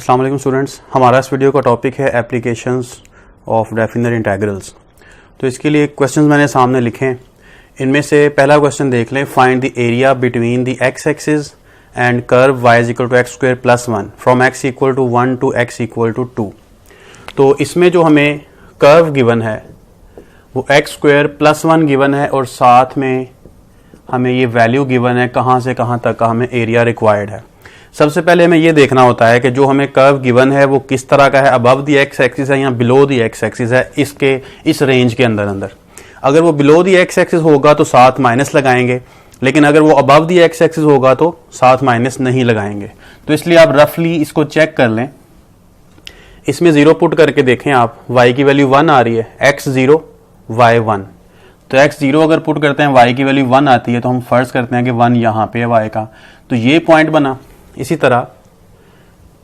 अस्सलाम वालेकुम स्टूडेंट्स, हमारा इस वीडियो का टॉपिक है एप्लीकेशंस ऑफ डेफिनेट इंटीग्रल्स। तो इसके लिए क्वेश्चंस मैंने सामने लिखे हैं। इनमें से पहला क्वेश्चन देख लें, find the area between the x axis and curve y is equal to x square plus 1 from x equal to 1 to x equal to 2। तो इसमें जो हमें कर्व गिवन है वो एक्स स्क्वायर प्लस 1 गिवन है और साथ में हमें ये वैल्यू गिवन है कहाँ से कहाँ तक का हमें एरिया रिक्वायर्ड है। सबसे पहले हमें ये देखना होता है कि जो हमें कर्व गिवन है वो किस तरह का है, अबव दी एक्स एक्सिस है या बिलो दी एक्स एक्सिस है, इस रेंज के अंदर। अगर वो बिलो दी एक्स एक्सिस होगा तो साथ माइनस लगाएंगे, लेकिन अगर वो अबव दी एक्स एक्सिस होगा तो साथ माइनस नहीं लगाएंगे। तो इसलिए आप रफली इसको चेक कर लें। इसमें 0 पुट करके देखें आप, y की वैल्यू 1 आ रही है, x 0 y 1। तो x 0 अगर पुट करते हैं y की वैल्यू 1 आती है तो हम फर्ज करते हैं कि 1 यहाँ पे है y का, तो ये पॉइंट बना। इसी तरह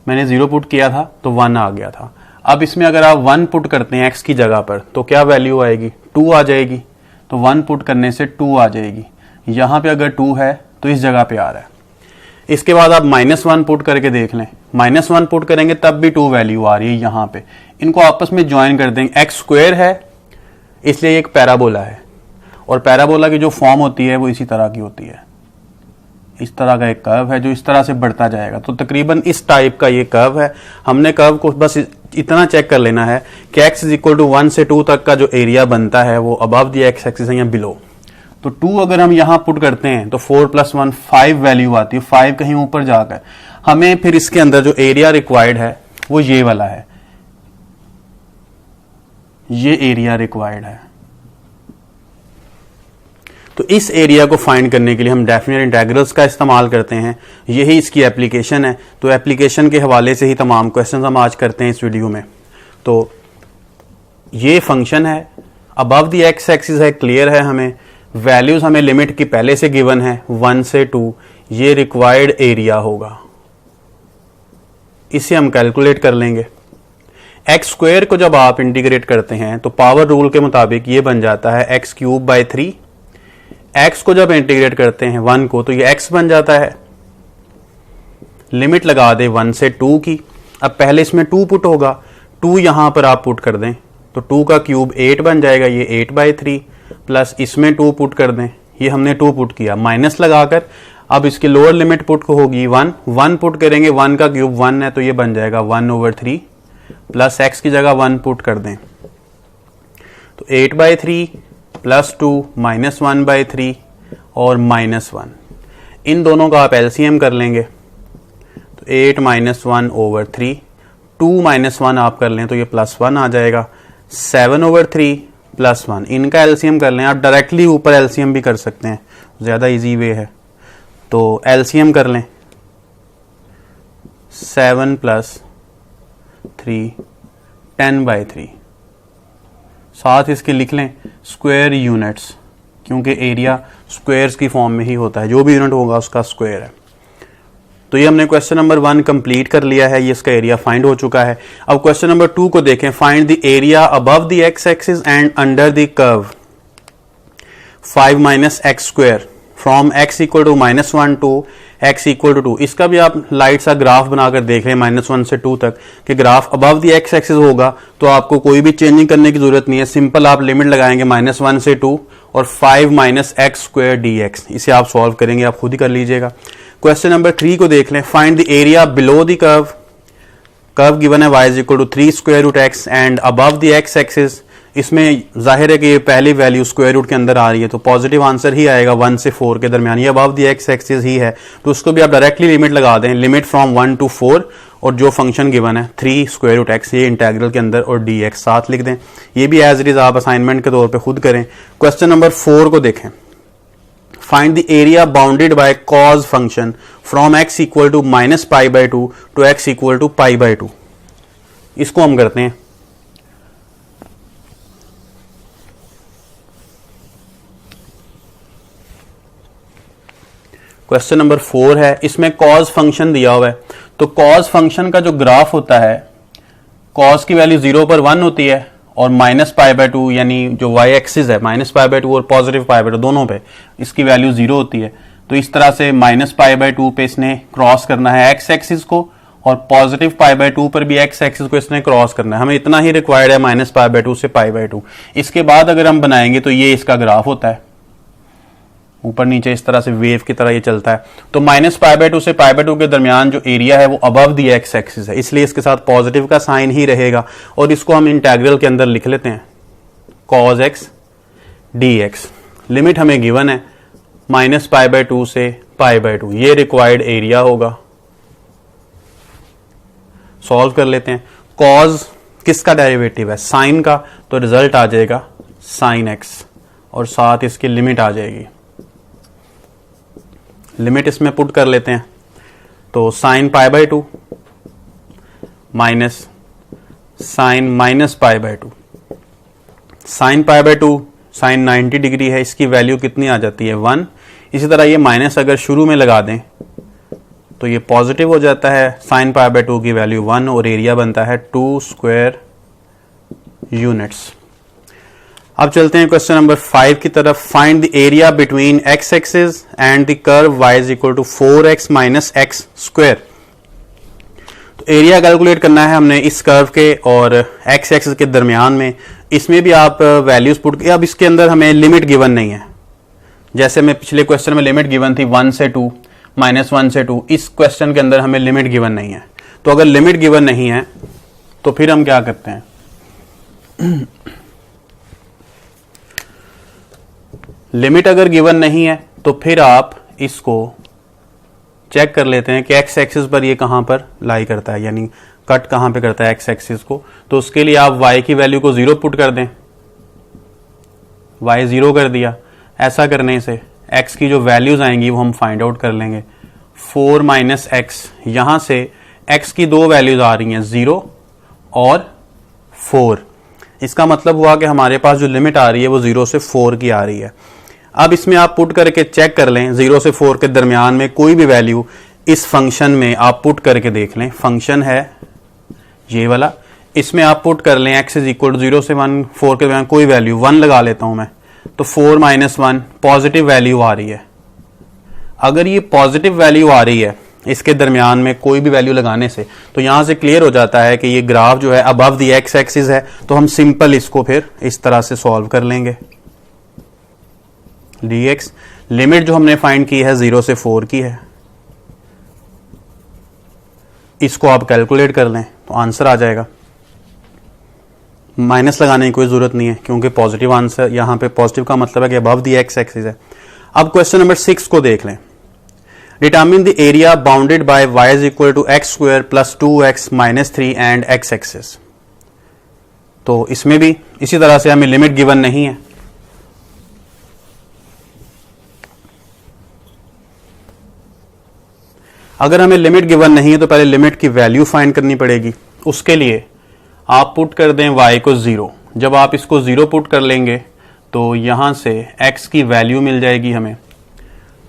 मैंने 0 पुट किया था तो 1 आ गया था। अब इसमें अगर आप 1 पुट करते हैं x की जगह पर तो क्या वैल्यू आएगी, 2 आ जाएगी। तो 1 पुट करने से 2 आ जाएगी। यहाँ पे अगर 2 है तो इस जगह पे आ रहा है। इसके बाद आप -1 पुट करके देख लें, -1 पुट करेंगे तब भी 2 वैल्यू आ रही है यहाँ पे। इनको आपस में ज्वाइन कर देंगे, एक्स स्क्वायर है इसलिए एक पैराबोला है, और पैराबोला की जो फॉर्म होती है वो इसी तरह की होती है। इस तरह का एक कर्व है जो इस तरह से बढ़ता जाएगा। तो तकरीबन इस टाइप का ये कर्व है। हमने कर्व को बस इतना चेक कर लेना है कि x इज इक्वल टू 1 से 2 तक का जो एरिया बनता है वो अबव दी एक्स एक्सिस है या बिलो। तो 2 अगर हम यहां पुट करते हैं तो 4 + 1 5 वैल्यू आती है, 5 कहीं ऊपर जाकर हमें फिर इसके अंदर जो एरिया रिक्वायर्ड है वो ये वाला है, ये एरिया रिक्वायर्ड है। तो इस एरिया को फाइंड करने के लिए हम डेफिनेट इंटीग्रल्स का इस्तेमाल करते हैं, यही इसकी एप्लीकेशन है। तो एप्लीकेशन के हवाले से ही तमाम क्वेश्चंस हम आज करते हैं इस वीडियो में। तो ये फंक्शन है, अबव द एक्स एक्सिस है, क्लियर है, हमें वैल्यूज हमें लिमिट की पहले से गिवन है 1 से 2, ये रिक्वायर्ड एरिया होगा। इसे हम कैलकुलेट कर लेंगे। एक्स स्क्वायर को जब आप इंटीग्रेट करते हैं तो पावर रूल के मुताबिक ये बन जाता है x³ / 3। x को जब इंटीग्रेट करते हैं 1 को तो ये x बन जाता है। लिमिट लगा दे 1 से 2 की। अब पहले इसमें 2 पुट होगा, 2 यहां पर आप पुट कर दें तो 2 का क्यूब 8 बन जाएगा, ये 8/3 प्लस इसमें 2 पुट कर दें, ये हमने 2 पुट किया, माइनस लगाकर। अब इसकी लोअर लिमिट पुट को होगी 1 पुट करेंगे, 1 का क्यूब 1 है तो ये बन जाएगा 1/3 प्लस x की जगह 1 पुट कर दें तो 8/3 प्लस 2 -1/3 और -1, इन दोनों का आप एलसीएम कर लेंगे तो 8 - 1/3, 2 - 1 आप कर लें तो ये +1 आ जाएगा, 7/3 प्लस 1, इनका एलसीएम कर लें। आप डायरेक्टली ऊपर एलसीएम भी कर सकते हैं, ज़्यादा इजी वे है। तो एलसीएम कर लें, 7 + 3 10/3, साथ इसके लिख लें स्क्वायर यूनिट्स, क्योंकि एरिया स्क्वायर्स की फॉर्म में ही होता है, जो भी यूनिट होगा उसका स्क्वायर है। तो ये हमने क्वेश्चन नंबर 1 कंप्लीट कर लिया है, ये इसका एरिया फाइंड हो चुका है। अब क्वेश्चन नंबर 2 को देखें, find the area above the x axis and under the curve 5 - x² from x equal to -1 to x equal to 2। इसका भी आप लाइट सा ग्राफ बनाकर देख लें -1 से 2 तक कि graph above the x axis होगा तो आपको कोई भी चेंजिंग करने की जरूरत नहीं है। सिंपल आप लिमिट लगाएंगे -1 से 2 और 5 - x² dx। इसे आप सॉल्व करेंगे, आप खुद ही कर लीजिएगा। क्वेश्चन नंबर 3 को देख लें, find the area below the curve. Curve given है y is equal to 3√x and above the x axis. इसमें जाहिर है कि ये पहली वैल्यू स्क्वायर रूट के अंदर आ रही है तो पॉजिटिव आंसर ही आएगा 1 से 4 के दरमियान, ये अबव द एक्स एक्सिस ही है। तो उसको भी आप डायरेक्टली लिमिट लगा दें, लिमिट फ्रॉम 1 to 4, और जो फंक्शन गिवन है 3√x ये इंटीग्रल के अंदर और dx साथ लिख दें। ये भी एज इट इज आप असाइनमेंट के तौर पे खुद करें। क्वेश्चन नंबर 4 को देखें, find the area bounded by cos function from x equal to -π/2 to x equal to π/2। इसको हम करते हैं। क्वेश्चन नंबर 4 है, इसमें कॉज फंक्शन दिया हुआ है। तो कॉज फंक्शन का जो ग्राफ होता है, कॉज की वैल्यू 0 पर 1 होती है और -π/2 यानी जो y एक्सिस है -π/2 और +π/2 दोनों पे इसकी वैल्यू 0 होती है। तो इस तरह से -π/2 पे इसने क्रॉस करना है x एक्सिस को और पॉजिटिव π/2 पर भी x एक्सिस को इसने क्रॉस करना है। हमें इतना ही रिक्वायर्ड है -π/2 से π/2। इसके बाद अगर हम बनाएंगे तो ये इसका ग्राफ होता है, ऊपर नीचे इस तरह से वेव की तरह ये चलता है। तो -π/2 से π/2 के दरमियान जो एरिया है वो अबव दी एक्स एक्सिस है, इसलिए इसके साथ पॉजिटिव का साइन ही रहेगा और इसको हम इंटीग्रल के अंदर लिख लेते हैं cos x dx। लिमिट हमें गिवन है -π/2 से π/2, ये रिक्वायर्ड एरिया होगा। सॉल्व कर लेते हैं। cos किसका डेरिवेटिव है? साइन का, तो रिजल्ट आ जाएगा sin x और साथ इसकी लिमिट आ जाएगी। लिमिट इसमें पुट कर लेते हैं तो sin π/2 minus sin -π/2, sin π/2 sin 90 degree है, इसकी वैल्यू कितनी आ जाती है 1। इसी तरह ये माइनस अगर शुरू में लगा दें तो ये पॉजिटिव हो जाता है, sin π/2 की वैल्यू 1 और एरिया बनता है 2 स्क्वायर यूनिट्स। अब चलते हैं क्वेश्चन नंबर 5 की तरफ। Find the area between x axis and the curve y is equal to 4x minus x square. तो एरिया कैलकुलेट करना है हमने इस कर्व के और x एक्सिस के दरमियान में। इसमें भी आप वैल्यूज पुट, अब इसके अंदर हमें लिमिट गिवन नहीं है, जैसे मैं पिछले क्वेश्चन में लिमिट गिवन थी 1 से 2 -1 से 2, इस क्वेश्चन के अंदर हमें लिमिट गिवन नहीं है। तो अगर लिमिट गिवन नहीं है तो फिर हम क्या करते हैं लिमिट अगर गिवन नहीं है तो फिर आप इसको चेक कर लेते हैं कि एक्स एक्सिस पर ये कहां पर लाई करता है, यानी कट कहां पे करता है एक्स एक्सिस को। तो उसके लिए आप y की वैल्यू को 0 पुट कर दें, y 0 कर दिया। ऐसा करने से x की जो वैल्यूज आएंगी वो हम फाइंड आउट कर लेंगे। 4 माइनस एक्स, यहां से x की दो वैल्यूज आ रही हैं 0 और 4। इसका मतलब हुआ कि हमारे पास जो लिमिट आ रही है वो 0 से 4 की आ रही है। अब इसमें आप पुट करके चेक कर लें 0 से 4 के दरमियान में कोई भी वैल्यू इस फंक्शन में आप पुट करके देख लें। फंक्शन है ये वाला, इसमें आप पुट कर लें x इज इक्वल टू 0 से 1 4 के दरमियान कोई वैल्यू 1 लगा लेता हूं मैं, तो 4 माइनस 1 पॉजिटिव वैल्यू आ रही है। अगर ये पॉजिटिव वैल्यू आ रही है इसके दरमियान में कोई भी वैल्यू लगाने से, तो यहां से क्लियर हो जाता है कि ये ग्राफ जो है अबव द एक्स एक्सिस है। तो हम सिंपल इसको फिर इस तरह से सॉल्व कर लेंगे। dx लिमिट जो हमने फाइंड की है 0 से 4 की है, इसको आप कैलकुलेट कर लें तो आंसर आ जाएगा। माइनस लगाने की कोई जरूरत नहीं है क्योंकि पॉजिटिव आंसर, यहां पे पॉजिटिव का मतलब है कि अबव द एक्स एक्सिस है। अब क्वेश्चन नंबर 6 को देख लें। Determine the area bounded by y is equal to x square plus 2x minus 3 and x axis. तो इसमें भी इसी तरह से हमें लिमिट गिवन नहीं है, अगर हमें लिमिट गिवन नहीं है तो पहले लिमिट की वैल्यू फाइंड करनी पड़ेगी। उसके लिए आप पुट कर दें y को 0। जब आप इसको 0 पुट कर लेंगे तो यहां से x की वैल्यू मिल जाएगी हमें।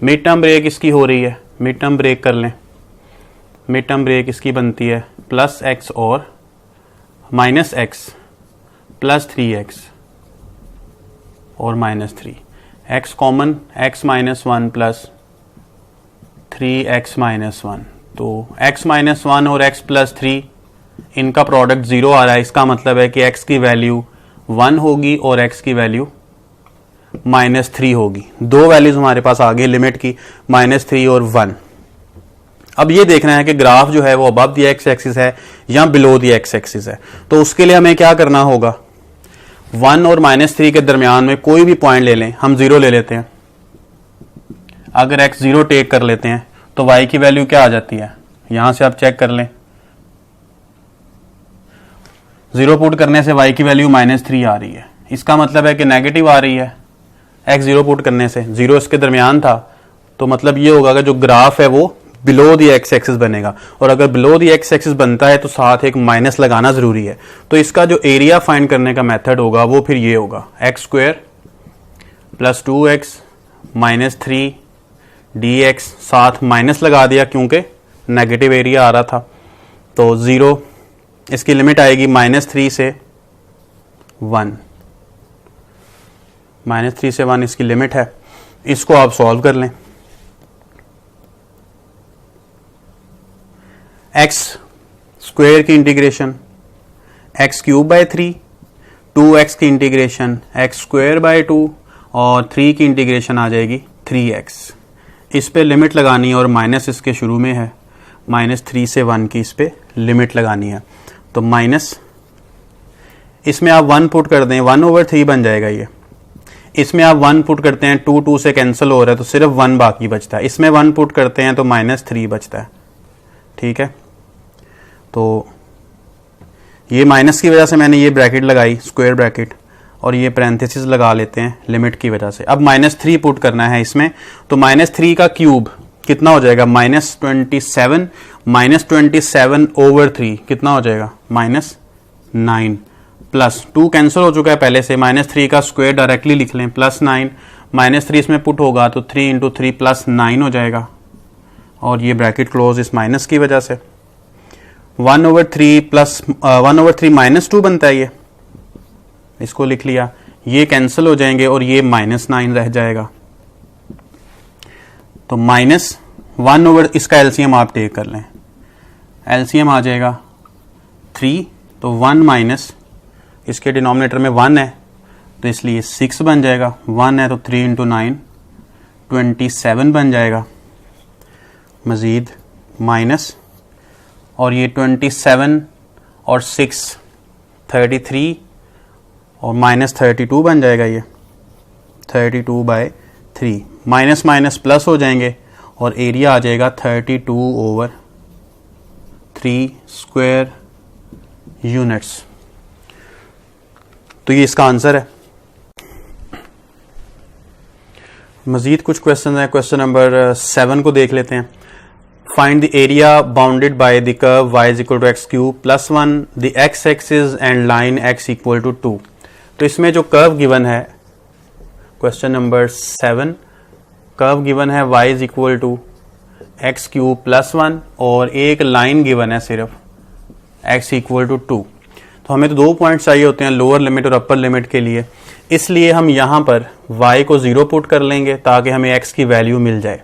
मिड टर्म ब्रेक इसकी हो रही है, मिड टर्म ब्रेक कर लें। मिड टर्म ब्रेक इसकी बनती है प्लस x और माइनस x प्लस 3x और minus 3, x common x minus 1 plus 3x minus 1। तो x माइनस 1 और x प्लस 3 इनका प्रोडक्ट 0 आ रहा है। इसका मतलब है कि x की वैल्यू 1 होगी और x की वैल्यू माइनस 3 होगी। दो वैल्यूज हमारे पास आ गई लिमिट की, -3 और 1। अब ये देखना है कि ग्राफ जो है वो अबव द एक्स एक्सिस है या बिलो द एक्स एक्सिस है। तो उसके लिए हमें क्या करना होगा, 1 और -3 के दरमियान में कोई भी पॉइंट ले लें। हम 0 ले लेते हैं। अगर x 0 टेक कर लेते हैं तो y की वैल्यू क्या आ जाती है, यहां से आप चेक कर लें। 0 पुट करने से y की वैल्यू -3 आ रही है। इसका मतलब है कि नेगेटिव आ रही है। x 0 पुट करने से 0 इसके दरमियान था, तो मतलब ये होगा कि जो ग्राफ है वो बिलो द एक्स एक्सिस बनेगा। और अगर बिलो द एक्स एक्सिस बनता है तो साथ एक माइनस लगाना जरूरी है। तो इसका जो एरिया फाइंड करने का मेथड होगा वो फिर ये होगा x square plus 2x minus 3 dx, साथ माइनस लगा दिया क्योंकि नेगेटिव एरिया आ रहा था। तो 0, इसकी लिमिट आएगी -3 से 1, -3 से 1 इसकी लिमिट है। इसको आप सॉल्व कर लें। x स्क्वायर की integration x cube by 3, 2x की इंटीग्रेशन एक्स स्क्वायर बाय 2 और 3 की इंटीग्रेशन आ जाएगी 3x। इस पे लिमिट लगानी है और माइनस इसके शुरू में है, -3 से 1 की इस पे लिमिट लगानी है। तो माइनस इसमें आप 1 पुट कर दें, 1/3 बन जाएगा ये। इसमें आप 1 पुट करते हैं, 2 से कैंसिल हो रहा है तो सिर्फ 1 बाकी बचता है। इसमें 1 पुट करते हैं तो -3 बचता है। ठीक है, तो ये माइनस की वजह से मैंने ये ब्रैकेट लगाई, स्क्वायर ब्रैकेट, और ये पैरेंथेसिस लगा लेते हैं लिमिट की वजह से। अब -3 पुट करना है इसमें, तो -3 का क्यूब कितना हो जाएगा, -27, -27/3 कितना हो जाएगा, -9, प्लस 2 कैंसिल हो चुका है पहले से, -3 का स्क्वायर डायरेक्टली लिख लें, +9, -3 इसमें पुट होगा तो 3 × 3 +9 हो जाएगा, और ये ब्रैकेट क्लोज इस माइनस की वजह से। 1/3 -2 बनता है ये, इसको लिख लिया, ये कैंसिल हो जाएंगे और ये -9 रह जाएगा। तो -1 इसका एलसीएम आप टेक कर लें, एलसीएम आ जाएगा 3, तो 1 माइनस इसके डिनोमिनेटर में 1 है तो इसलिए 6 बन जाएगा, 1 है तो 3 × 9 27 बन जाएगा, मज़ीद माइनस, और ये 27 और 6 33 और -32 बन जाएगा, ये 32/3, माइनस माइनस प्लस हो जाएंगे और एरिया आ जाएगा 32/3 स्क्वायर यूनिट्स। तो ये इसका आंसर है। मजीद कुछ क्वेश्चन है, क्वेश्चन नंबर 7 को देख लेते हैं। Find the area bounded by the curve y = x³ + 1 the x axis and line x = 2। तो इसमें जो कर्व गिवन है, क्वेश्चन नंबर 7, कर्व गिवन है y = x³ + 1 और एक लाइन गिवन है सिर्फ x = 2। तो हमें तो 2 पॉइंट चाहिए होते हैं लोअर लिमिट और अपर लिमिट के लिए, इसलिए हम यहां पर y को 0 पुट कर लेंगे ताकि हमें x की वैल्यू मिल जाए।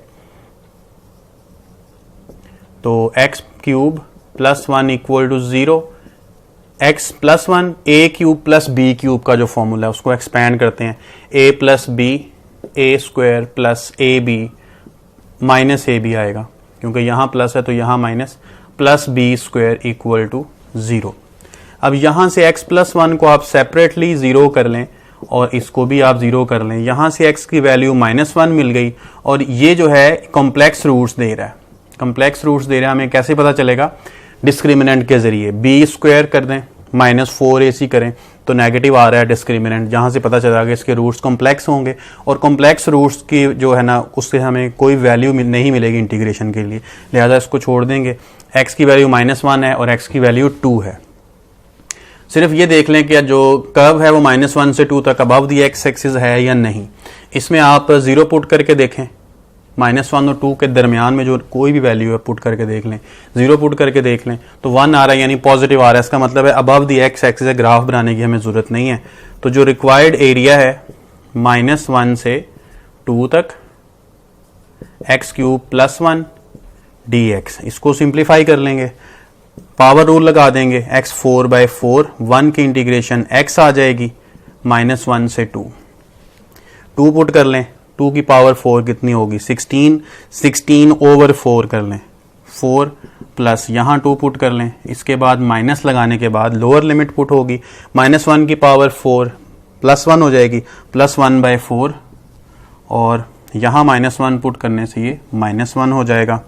तो x³ + 1 = 0, x + 1 a³ + b³ का जो फॉर्मूला है उसको एक्सपैंड करते हैं, a + b a² + ab -ab आएगा, क्योंकि यहाँ प्लस है तो यहाँ माइनस, +b² = 0। अब यहाँ से x + 1 को आप सेपरेटली 0 कर लें और इसको भी आप 0 कर लें, यहाँ से x की वैल्यू -1 मिल गई, और ये जो है कॉम्प्लेक्स रूट्स दे रहा है। कॉम्प्लेक्स रूट्स दे रहा है, हमें कैसे पता चलेगा, डिस्क्रिमिनेंट के जरिए b² कर दें, -4ac करें तो नेगेटिव आ रहा है डिस्क्रिमिनेंट, जहाँ से पता चला कि इसके रूट्स कॉम्प्लेक्स होंगे, और कॉम्प्लेक्स रूट्स की जो है ना उससे हमें कोई वैल्यू नहीं मिलेगी इंटीग्रेशन के लिए, लिहाजा इसको छोड़ देंगे। x की वैल्यू -1 है और x की वैल्यू 2 है। सिर्फ ये देख लें कि जो कर्व है वो -1 से 2 तक अबव दी x एक्सिस है या नहीं। इसमें आप 0 पुट करके देखें, -1 और 2 के दरमियान में जो कोई भी वैल्यू है पुट करके देख लें, 0 पुट करके देख लें तो 1 आ रहा है, यानी पॉजिटिव आ रहा है, इसका मतलब है अबव दी x एक्सिस है, ग्राफ बनाने की हमें जरूरत नहीं है। तो जो रिक्वायर्ड एरिया है -1 से 2 तक x³ + 1 dx, इसको सिंप्लीफाई कर लेंगे, पावर रूल लगा देंगे, x 4/4, 1 की इंटीग्रेशन x आ जाएगी -1 से 2 पुट कर लें, 2 की पावर 4 कितनी होगी, 16, 16/4 कर लें, 4 प्लस यहाँ 2 पुट कर लें, इसके बाद माइनस लगाने के बाद लोअर लिमिट पुट होगी, -1 की पावर 4 +1 हो जाएगी, +1/4, और यहाँ -1 पुट करने से ये -1 हो जाएगा।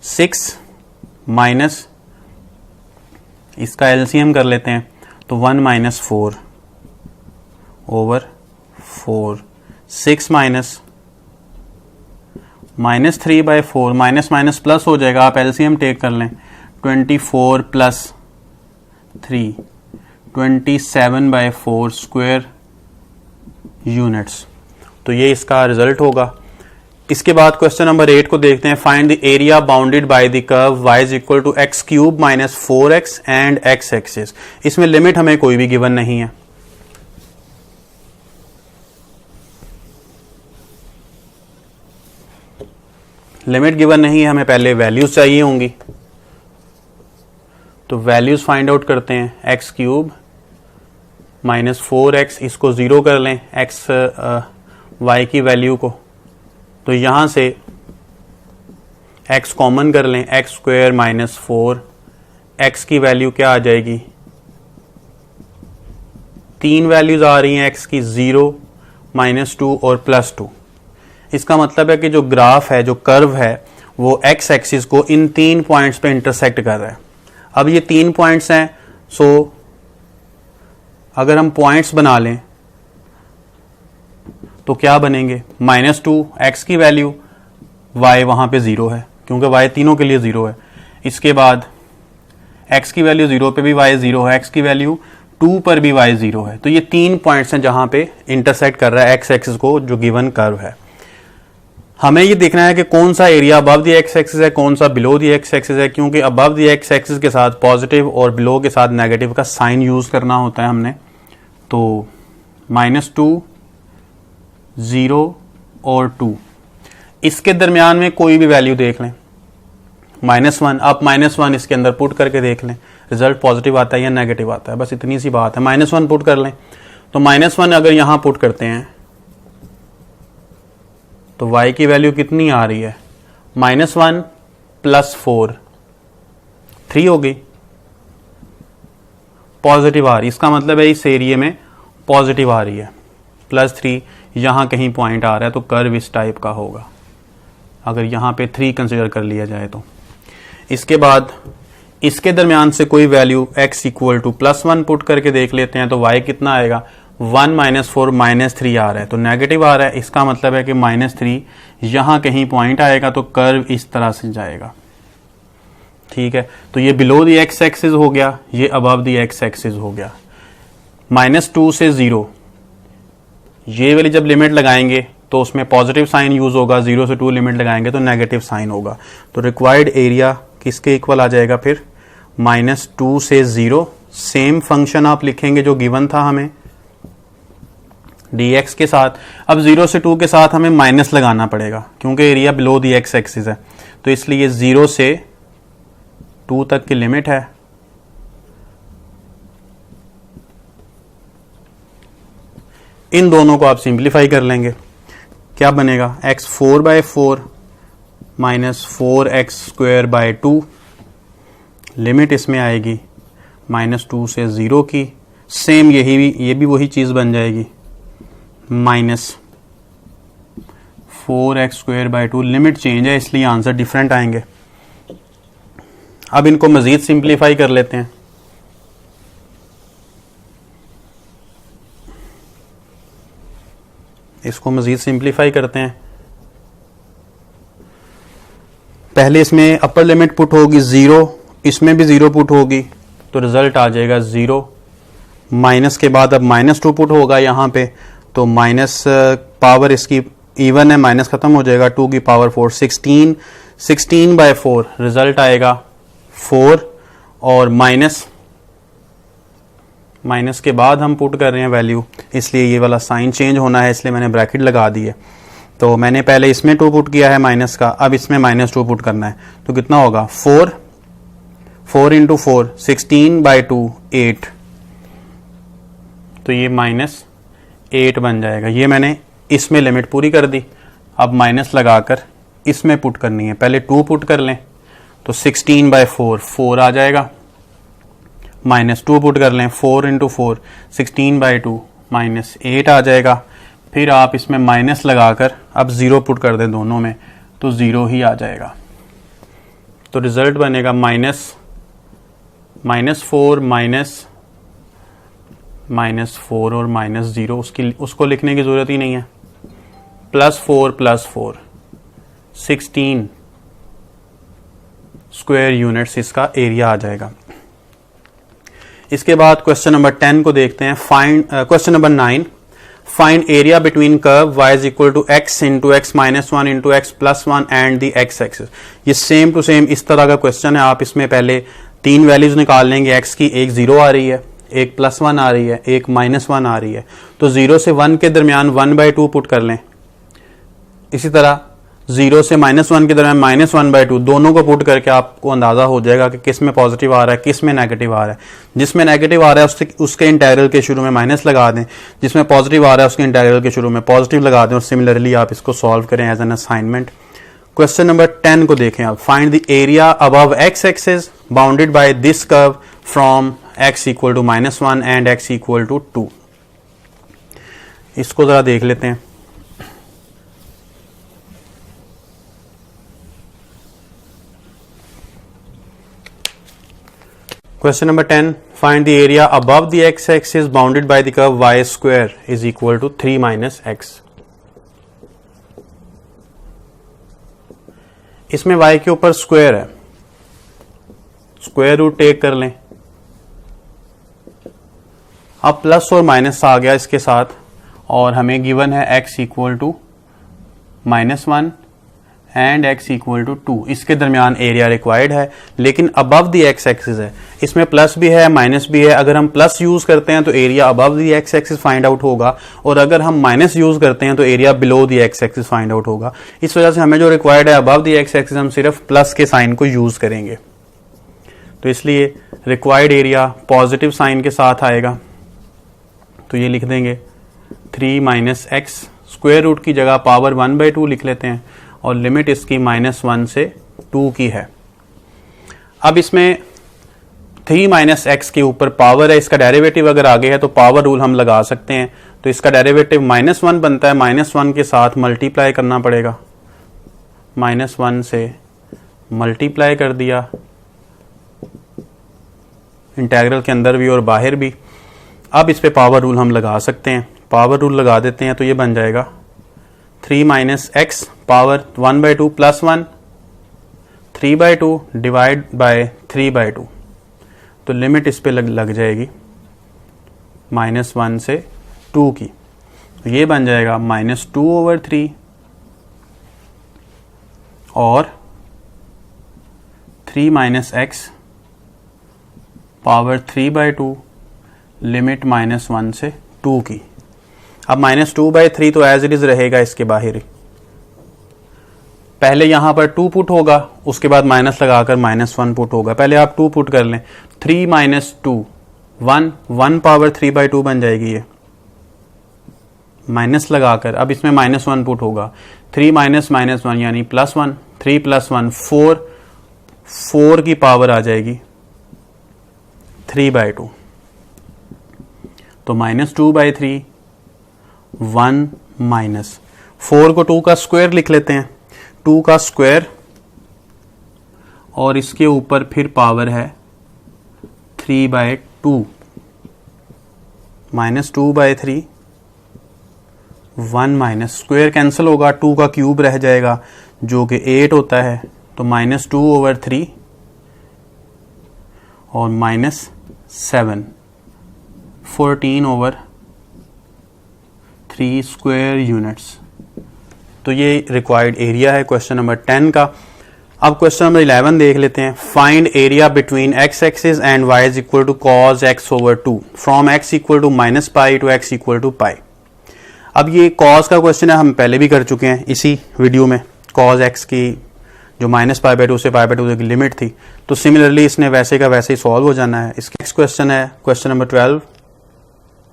6 माइनस इसका एलसीएम कर लेते हैं तो 1 - 4/4, 6 माइनस -3/4, माइनस माइनस प्लस हो जाएगा, आप एलसीएम टेक कर लें, 24 + 3 27/4 स्क्वायर यूनिट्स। तो ये इसका रिजल्ट होगा। इसके बाद क्वेश्चन नंबर 8 को देखते हैं। Find the area bounded by the curve y = x³ - 4x and x axis. इसमें लिमिट हमें कोई भी गिवन नहीं है, लिमिट गिवन नहीं है, हमें पहले वैल्यूज चाहिए होंगी। तो वैल्यूज फाइंड आउट करते हैं, एक्स क्यूब माइनस 4x, इसको 0 कर लें एक्स वाई की वैल्यू को, तो यहां से x कॉमन कर लें, एक्स स्क्वायर माइनस 4, x की वैल्यू क्या आ जाएगी, 3 वैल्यूज आ रही हैं x की, 0, -2 और +2। इसका मतलब है कि जो ग्राफ है, जो कर्व है, वो x एक्सिस को इन 3 पॉइंट्स पे इंटरसेक्ट कर रहा है। अब ये 3 पॉइंट्स हैं, सो अगर हम पॉइंट्स बना लें तो क्या बनेंगे, -2 x की वैल्यू, y वहां पे 0 है क्योंकि y तीनों के लिए 0 है। इसके बाद x की वैल्यू 0 पे भी y 0 है, x की वैल्यू 2 पर भी y 0 है। तो ये 3 पॉइंट्स हैं जहां पे इंटरसेक्ट कर रहा है x एक्सिस को जो गिवन कर्व है। हमें ये देखना है कि कौन सा area above the x axis है, कौन सा बिलो द एक्स एक्सिस है, क्योंकि अबव द एक्स एक्सिस के साथ पॉजिटिव और बिलो के साथ नेगेटिव का साइन यूज करना होता है हमने। तो -2, 0 और 2, इसके दरमियान में कोई भी वैल्यू देख लें, -1, आप -1 इसके अंदर पुट करके देख लें, रिजल्ट पॉजिटिव आता है या नेगेटिव आता है, बस इतनी सी बात है। -1 पुट कर लें, तो -1 अगर यहां पुट करते हैं तो y की वैल्यू कितनी आ रही है, -1 + 4, 3 होगी, पॉजिटिव आ रही है। इसका मतलब है इस एरिया में पॉजिटिव आ रही है, +3 यहां कहीं पॉइंट आ रहा है, तो कर्व इस टाइप का होगा अगर यहां पे 3 कंसिडर कर लिया जाए तो। इसके बाद इसके दरमियान से कोई वैल्यू x = +1 पुट करके देख लेते हैं, तो y कितना आएगा, 1 - 4 -3 आ रहा है, तो नेगेटिव आ रहा है। इसका मतलब है कि -3 यहां कहीं पॉइंट आएगा, तो कर्व इस तरह से जाएगा। ठीक है, तो ये बिलो द एक्स एक्सिस हो गया, ये अबव द एक्स एक्सिस हो गया। -2 से 0, ये वाली जब लिमिट लगाएंगे तो उसमें पॉजिटिव साइन यूज होगा, 0 से 2 लिमिट लगाएंगे तो नेगेटिव साइन होगा। तो रिक्वायर्ड एरिया किसके इक्वल आ जाएगा फिर, -2 से 0, सेम फंक्शन आप लिखेंगे जो गिवन था हमें dx के साथ। अब 0 से 2 के साथ हमें माइनस लगाना पड़ेगा क्योंकि area below the x axis है, तो इसलिए 0 से 2 तक की लिमिट है। इन दोनों को आप सिंप्लीफाई कर लेंगे, क्या बनेगा, x 4/4 -4x²/2, लिमिट इसमें आएगी -2 से 0 की, सेम ये भी वही चीज बन जाएगी, -4x²/2, लिमिट चेंज है इसलिए आंसर डिफरेंट आएंगे। अब इनको मजीद सिंप्लीफाई कर लेते हैं। इसको मजीद सिंप्लीफाई करते हैं। पहले इसमें अपर लिमिट पुट होगी 0, इसमें भी 0 पुट होगी, तो रिजल्ट आ जाएगा 0। माइनस के बाद अब -2 पुट होगा यहाँ पे, तो माइनस पावर इसकी इवन है, माइनस खत्म हो जाएगा, 2 की पावर 4, 16/4 रिजल्ट आएगा 4, और माइनस के बाद हम पुट कर रहे हैं वैल्यू, इसलिए ये वाला साइन चेंज होना है, इसलिए मैंने ब्रैकेट लगा दी है। तो मैंने पहले इसमें 2 पुट किया है माइनस का, अब इसमें -2 पुट करना है, तो कितना होगा, 4 × 4 16/2 8, तो ये -8 बन जाएगा। ये मैंने इसमें लिमिट पूरी कर दी, अब माइनस लगाकर इसमें पुट करनी है। पहले 2 पुट कर लें, तो 16/4 4 आ जाएगा, -2 पुट कर लें, 4 × 4 16/2 -8 आ जाएगा। फिर आप इसमें माइनस लगाकर अब 0 पुट कर दें दोनों में, तो 0 ही आ जाएगा। तो रिजल्ट बनेगा -4 -4 और -0, उसको लिखने की जरूरत ही नहीं है, +4 + 4 16 स्क्वायर यूनिट्स इसका एरिया आ जाएगा। इसके बाद क्वेश्चन नंबर 10 को देखते हैं। Question number 9, find area between curve y = x × x - 1 × x + 1 and the x axis. ये सेम टू सेम इस तरह का क्वेश्चन है। आप इसमें पहले 3 वैल्यूज निकाल लेंगे x की, एक 0 आ रही है, एक +1 आ रही है, एक -1 आ रही है, तो 0 से 1 के दरमियान 1/2 पुट कर लें। इसी तरह 0 से -1 के दरमियान -1/2 दोनों को पुट करके आपको अंदाजा हो जाएगा कि किस में पॉजिटिव आ रहा है, किस में नेगेटिव आ रहा है। जिसमें नेगेटिव आ रहा है उसके इंटीग्रल के शुरू में माइनस लगा दें, जिसमें पॉजिटिव आ रहा है उसके इंटीग्रल के शुरू में पॉजिटिव लगा दें, और सिमिलरली आप इसको सॉल्व करें as an assignment. Question number 10 को देखें आप। Find the area above x axis bounded by this curve from x equal to -1 and x equal to 2। इसको जरा देख लेते हैं। Question number 10. Find the area above the x-axis bounded by the curve y square is equal to 3 minus x. इसमें y के ऊपर square है, square root take कर लें। अब प्लस और माइनस आ गया इसके साथ, और हमें गिवन है x equal to -1 and x equal to 2। इसके दरमियान एरिया रिक्वायर्ड है, लेकिन अबव द एक्स एक्सिस है। इसमें प्लस भी है माइनस भी है। अगर हम प्लस यूज करते हैं तो area above the x axis find out होगा, और अगर हम माइनस यूज करते हैं तो area below the x axis find out होगा। इस वजह से हमें जो रिक्वायर्ड है अबव द एक्स एक्सिस, हम सिर्फ प्लस के साइन को यूज करेंगे। तो इसलिए रिक्वायर्ड एरिया पॉजिटिव साइन के साथ आएगा, तो ये लिख देंगे 3 माइनस एक्स, स्क्वायर रूट की जगह पावर 1/2 लिख लेते हैं, और लिमिट इसकी -1 से 2 की है। अब इसमें 3 माइनस एक्स के ऊपर पावर है, इसका डेरिवेटिव अगर आगे है तो पावर रूल हम लगा सकते हैं। तो इसका डेरिवेटिव -1 बनता है, -1 के साथ मल्टीप्लाई करना पड़ेगा। -1 से मल्टीप्लाई कर दिया, इंटीग्रल के अंदर भी और बाहर भी। अब इस पे पावर रूल हम लगा सकते हैं। पावर रूल लगा देते हैं तो ये बन जाएगा 3 minus x power 1/2 plus 1, 3/2 divide by 3/2। तो लिमिट इस पे लग जाएगी -1 से 2 की। तो ये बन जाएगा -2/3 और 3 माइनस एक्स पावर 3/2 लिमिट -1 से 2 की। अब -2/3 तो एज इट इज रहेगा इसके बाहर ही। पहले यहां पर 2 पुट होगा, उसके बाद माइनस लगाकर -1 पुट होगा। पहले आप 2 पुट कर लें, 3 माइनस 2 1 पावर 3/2 बन जाएगी ये, माइनस लगाकर। अब इसमें -1 पुट होगा, 3 माइनस -1 यानी +1, 3 + 1 4 की पावर आ जाएगी 3/2। तो -2/3 1 माइनस 4 को 2 का स्क्वायर लिख लेते हैं, 2 का स्क्वायर, और इसके ऊपर फिर पावर है 3/2। -2/3 1 माइनस स्क्वायर कैंसिल होगा, 2 का क्यूब रह जाएगा जो कि 8 होता है। तो -2/3 और -7 14/3 स्क्वायर यूनिट्स। तो ये रिक्वायर्ड एरिया है क्वेश्चन नंबर 10 का। अब क्वेश्चन नंबर 11 देख लेते हैं। Find area between x axis and y is equal to cos x/2 from x equal to -π to x equal to π। अब ये cos का क्वेश्चन है, हम पहले भी कर चुके हैं इसी वीडियो में। cos x की जो -π/2 से π/2 की लिमिट थी, तो सिमिलरली इसने वैसे का वैसे ही सॉल्व हो जाना है। इसका नेक्स्ट क्वेश्चन है question number 12।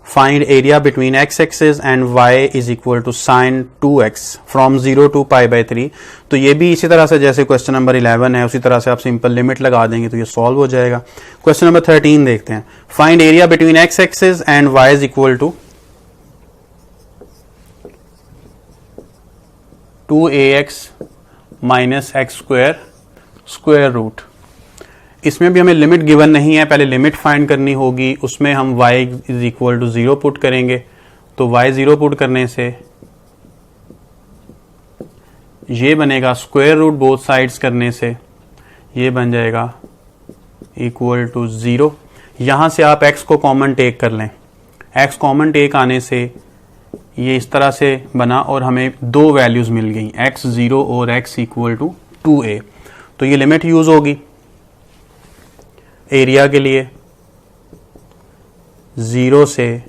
Find area between x axis and y is equal to sin 2x from 0 to π/3। तो ये भी इसी तरह से जैसे क्वेश्चन नंबर 11 है, उसी तरह से आप सिंपल लिमिट लगा देंगे तो ये सॉल्व हो जाएगा। क्वेश्चन नंबर 13 देखते हैं। Find area between x axis and y is equal to 2ax minus x square square root. इसमें भी हमें लिमिट गिवन नहीं है, पहले लिमिट फाइंड करनी होगी। उसमें हम y is equal to 0 put करेंगे, तो y 0 पुट करने से ये बनेगा स्क्वायर रूट बोथ साइड्स करने से ये बन जाएगा इक्वल टू 0। यहां से आप x को कॉमन टेक कर लें, x कॉमन टेक आने से ये इस तरह से बना और हमें दो वैल्यूज मिल गई, x 0 और x इक्वल टू 2a। तो ये लिमिट यूज होगी एरिया के लिए 0 से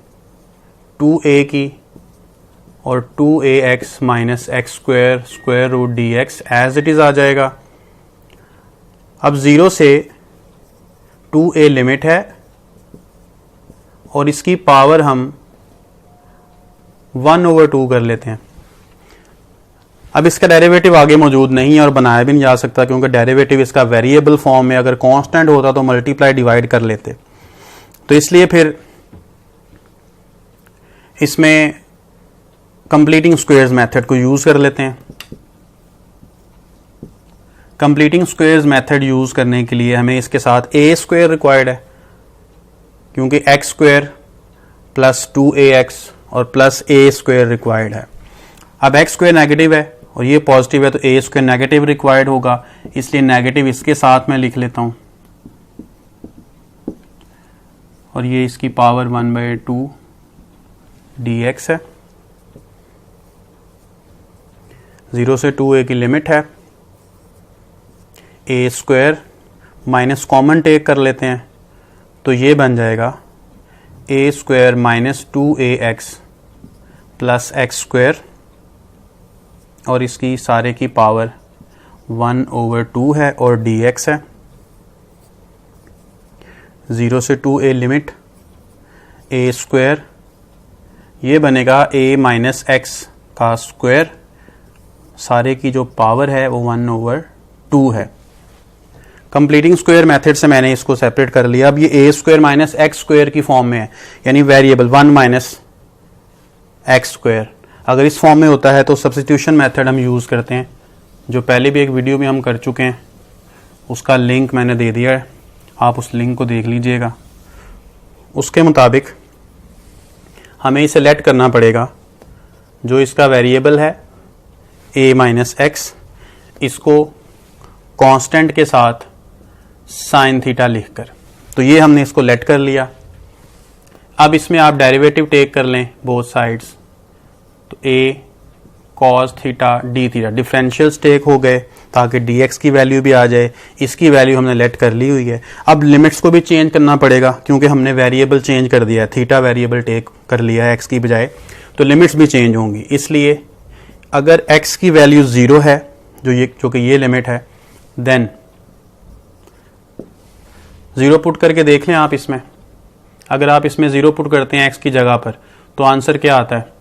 2a की और 2ax minus x square square root d x as it is आ जाएगा। अब 0 से 2a लिमिट है और इसकी पावर हम 1/2 कर लेते हैं। अब इसका डेरिवेटिव आगे मौजूद नहीं है और बनाया भी नहीं जा सकता क्योंकि डेरिवेटिव इसका वेरिएबल फॉर्म में, अगर कांस्टेंट होता तो मल्टीप्लाई डिवाइड कर लेते। तो इसलिए फिर इसमें कंप्लीटिंग स्क्वायर्स मेथड को यूज कर लेते हैं। कंप्लीटिंग स्क्वायर्स मेथड यूज करने के लिए हमें इसके साथ a स्क्वायर रिक्वायर्ड है क्योंकि x स्क्वायर प्लस 2ax और प्लस a स्क्वायर रिक्वायर्ड है। अब x स्क्वायर नेगेटिव है और ये पॉजिटिव है तो a स्क्वायर नेगेटिव रिक्वायर्ड होगा, इसलिए नेगेटिव इसके साथ मैं लिख लेता हूं और ये इसकी पावर 1/2 dx है। 0 से 2a की लिमिट है। a square minus common take कर लेते हैं तो ये बन जाएगा a square minus 2ax plus x square और इसकी सारे की पावर 1/2 है और dx है। 0 से 2a लिमिट a स्क्वायर, ये बनेगा a माइनस एक्स का स्क्वायर, सारे की जो पावर है वो 1/2 है। कंप्लीटिंग स्क्वायर मेथड से मैंने इसको सेपरेट कर लिया। अब ये a square minus x square की फॉर्म में है, यानी वेरिएबल 1 माइनस एक्स स्क्वायर। अगर इस फॉर्म में होता है तो सब्स्टिट्यूशन मेथड हम यूज़ करते हैं, जो पहले भी एक वीडियो में हम कर चुके हैं, उसका लिंक मैंने दे दिया है, आप उस लिंक को देख लीजिएगा। उसके मुताबिक हमें इसे लेट करना पड़ेगा, जो इसका वेरिएबल है a माइनस एक्स, इसको कांस्टेंट के साथ साइन थीटा लिखकर, तो ये हमने इसको लेट कर लिया। अब इसमें आप डेरिवेटिव टेक कर लें बोथ साइड्स, तो a cos theta d theta differentials take हो गए ताकि dx की वैल्यू भी आ जाए। इसकी वैल्यू हमने लेट कर ली हुई है। अब लिमिट्स को भी चेंज करना पड़ेगा क्योंकि हमने वेरिएबल चेंज कर दिया है, थीटा वेरिएबल टेक कर लिया है x की बजाय, तो लिमिट्स भी चेंज होंगी। इसलिए अगर x की वैल्यू 0 है, जो कि ये लिमिट है, देन 0 पुट करके देख लें आप इसमें। अगर आप इसमें 0 पुट करते हैं x की जगह पर तो आंसर क्या आता है?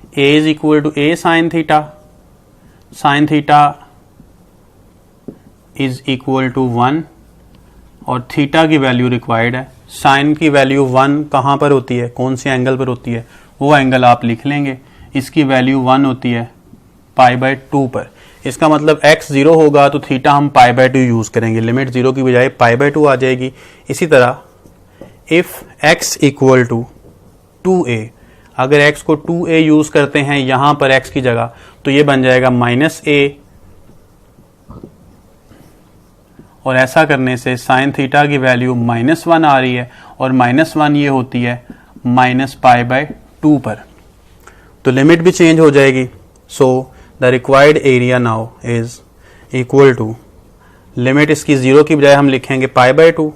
a is equal to a sine theta, sine theta is equal to 1 और थीटा की वैल्यू रिक्वायर्ड है। साइन की वैल्यू 1 कहाँ पर होती है, कौन से एंगल पर होती है, वो एंगल आप लिख लेंगे। इसकी वैल्यू 1 होती है π/2 पर। इसका मतलब x 0 होगा तो थीटा हम π/2 यूज करेंगे, लिमिट 0 की बजाय π/2 आ जाएगी। इसी तरह if x equal to 2a, अगर x को 2a यूज करते हैं यहां पर x की जगह, तो ये बन जाएगा -a, और ऐसा करने से साइन थीटा की वैल्यू -1 आ रही है और -1 ये होती है -π/2 पर, तो लिमिट भी चेंज हो जाएगी। So the required area now is equal to, limit इसकी 0 की बजाय हम लिखेंगे π/2,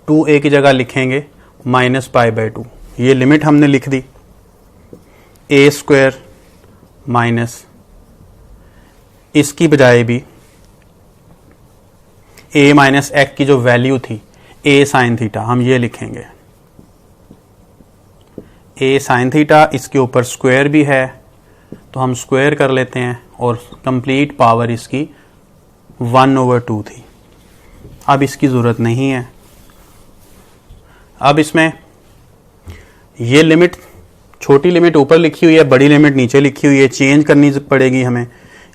2a की जगह लिखेंगे -π/2। ये लिमिट हमने लिख दी। a स्क्वायर माइनस, इसकी बजाय भी a माइनस एक्स की जो वैल्यू थी a साइन थीटा, हम ये लिखेंगे a साइन थीटा, इसके ऊपर स्क्वायर भी है तो हम स्क्वायर कर लेते हैं और कंप्लीट पावर इसकी 1/2 थी। अब इसकी ज़रूरत नहीं है। अब इसमें ये लिमिट, छोटी लिमिट ऊपर लिखी हुई है, बड़ी लिमिट नीचे लिखी हुई है, चेंज करनी पड़ेगी हमें।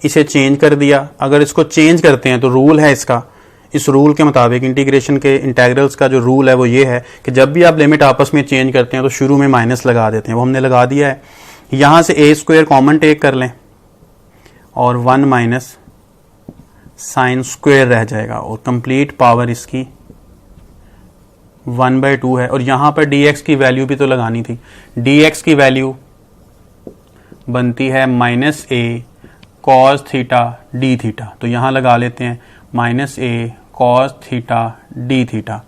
इसे चेंज कर दिया। अगर इसको चेंज करते हैं तो रूल है इसका, इस रूल के मुताबिक इंटीग्रेशन के इंटीग्रल्स का जो रूल है वो ये है कि जब भी आप लिमिट आपस में चेंज करते हैं तो शुरू में माइनस लगा देते हैं, वो हमने लगा दिया है। यहाँ से a स्क्वायर कॉमन टेक कर लें और 1 माइनस साइन स्क्वायर रह जाएगा और कंप्लीट पावर इसकी 1/2 है। और यहाँ पर dx की वैल्यू भी तो लगानी थी। dx की वैल्यू बनती है -a cos theta d theta, तो यहाँ लगा लेते हैं -a cos theta d theta,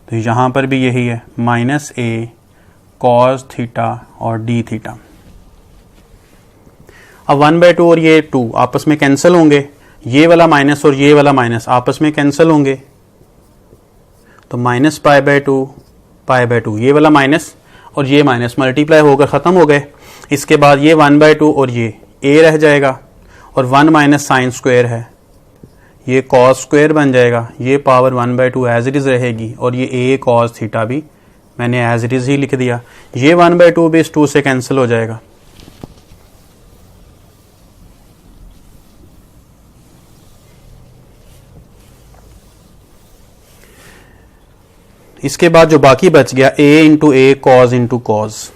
तो यहाँ पर भी यही है -a कॉस थीटा और डी थीटा। अब 1/2 और ये 2 आपस में कैंसिल होंगे, ये वाला माइनस और ये वाला माइनस आपस में कैंसिल होंगे, तो माइनस पाई/2 ये वाला माइनस और ये माइनस मल्टीप्लाई होकर ख़त्म हो गए। इसके बाद ये 1/2 और ये a रह जाएगा और 1 माइनस साइन स्क्वायर है, ये कॉस स्क्वायर बन जाएगा, ये पावर 1/2 एज इट इज़ रहेगी और ये a कॉस थीटा भी मैंने एज इट इज़ ही लिख दिया। ये 1/2 भी इस 2 से कैंसिल हो जाएगा। इसके बाद जो बाकी बच गया a into A cos into cos,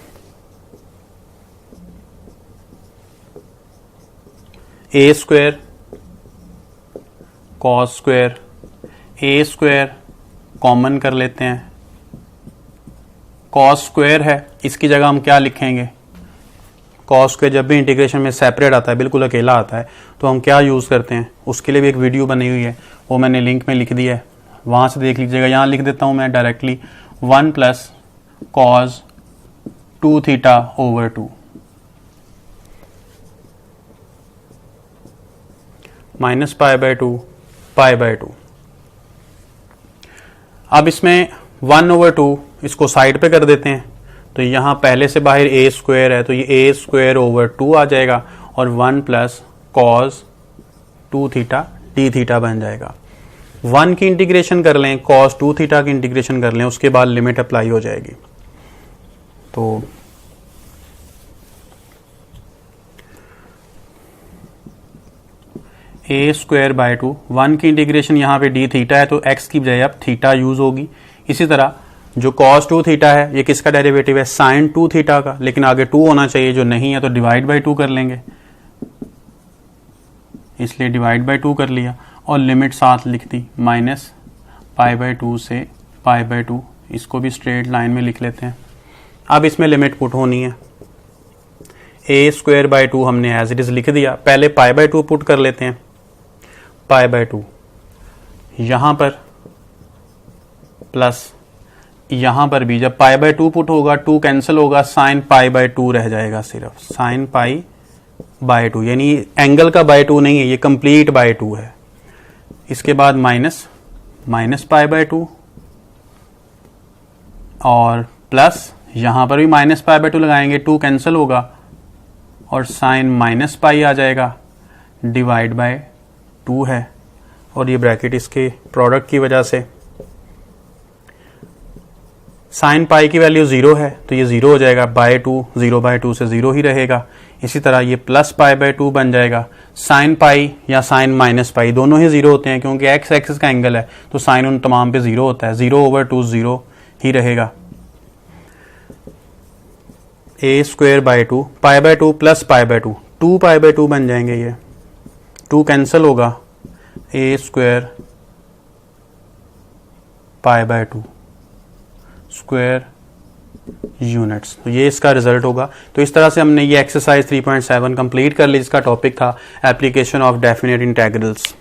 A square cos square, A square common कर लेते हैं, कॉस स्क्वायर है, इसकी जगह हम क्या लिखेंगे, कॉस स्क्वायर जब भी इंटीग्रेशन में सेपरेट आता है, बिल्कुल अकेला आता है, तो हम क्या यूज़ करते हैं, उसके लिए भी एक वीडियो बनी हुई है, वो मैंने लिंक में लिख दिया है, वहाँ से देख लीजिएगा। यहाँ लिख देता हूँ मैं directly 1 plus cos 2 theta over 2 minus pi अब इसमें 1/2 इसको साइड पे कर देते हैं, तो यहाँ पहले से बाहर a स्क्वायर है, तो ये a स्क्वायर ओवर 2 आ जाएगा और 1 plus cos 2 theta D theta बन जाएगा। 1 की इंटीग्रेशन कर लें, कॉस 2 थीटा की इंटीग्रेशन कर लें, उसके बाद लिमिट अप्लाई हो जाएगी। तो a स्क्वायर बाय 2, 1 की इंटीग्रेशन यहाँ पे डी थीटा है तो x की बजाय अब थीटा यूज होगी। इसी तरह जो cos 2 थीटा है ये किसका डेरिवेटिव है, sin 2 थीटा का, लेकिन आगे 2 होना चाहिए, जो नहीं है तो डिवाइड बाय 2 कर लेंगे, इसलिए डिवाइड बाय 2 कर लिया और लिमिट साथ लिख दी माइनस पाई/2 से पाई/2, इसको भी स्ट्रेट लाइन में लिख लेते हैं। अब इसमें लिमिट पुट होनी है, a स्क्वायर बाय 2 हमने एज इट इज लिख दिया, पहले पाई/2 पुट कर लेते हैं, पाई/2 यहाँ पर प्लस यहाँ पर भी जब पाई/2 पुट होगा 2 कैंसिल होगा, साइन पाई/2 रह जाएगा, सिर्फ साइन पाई/2, यानी एंगल का बाय 2 नहीं है, ये कंप्लीट बाय 2 है। इसके बाद माइनस पाई/2 और प्लस यहाँ पर भी माइनस पाई/2 लगाएंगे, 2 कैंसिल होगा और साइन माइनस पाई आ जाएगा, डिवाइड बाय 2 है और ये ब्रैकेट इसके प्रोडक्ट की वजह से साइन पाई की वैल्यू 0 है तो ये 0 हो जाएगा, बाय 2 0/2 से 0 ही रहेगा। इसी तरह ये प्लस पाई/2 बन जाएगा, साइन पाई या साइन माइनस पाई दोनों ही 0 होते हैं क्योंकि एक्स एक्सिस का एंगल है, तो साइन उन तमाम पे 0 होता है, 0/2 0 ही रहेगा। a स्क्वायर बाय 2 पाई/2 प्लस पाई/2 2 पाई/2 बन जाएंगे, ये 2 कैंसिल होगा, a स्क्वायर पाई/2 स्क्वायर यूनिट्स, तो ये इसका रिजल्ट होगा। तो इस तरह से हमने ये एक्सरसाइज 3.7 कंप्लीट कर ली, जिसका टॉपिक था एप्लीकेशन ऑफ डेफिनेट इंटीग्रल्स।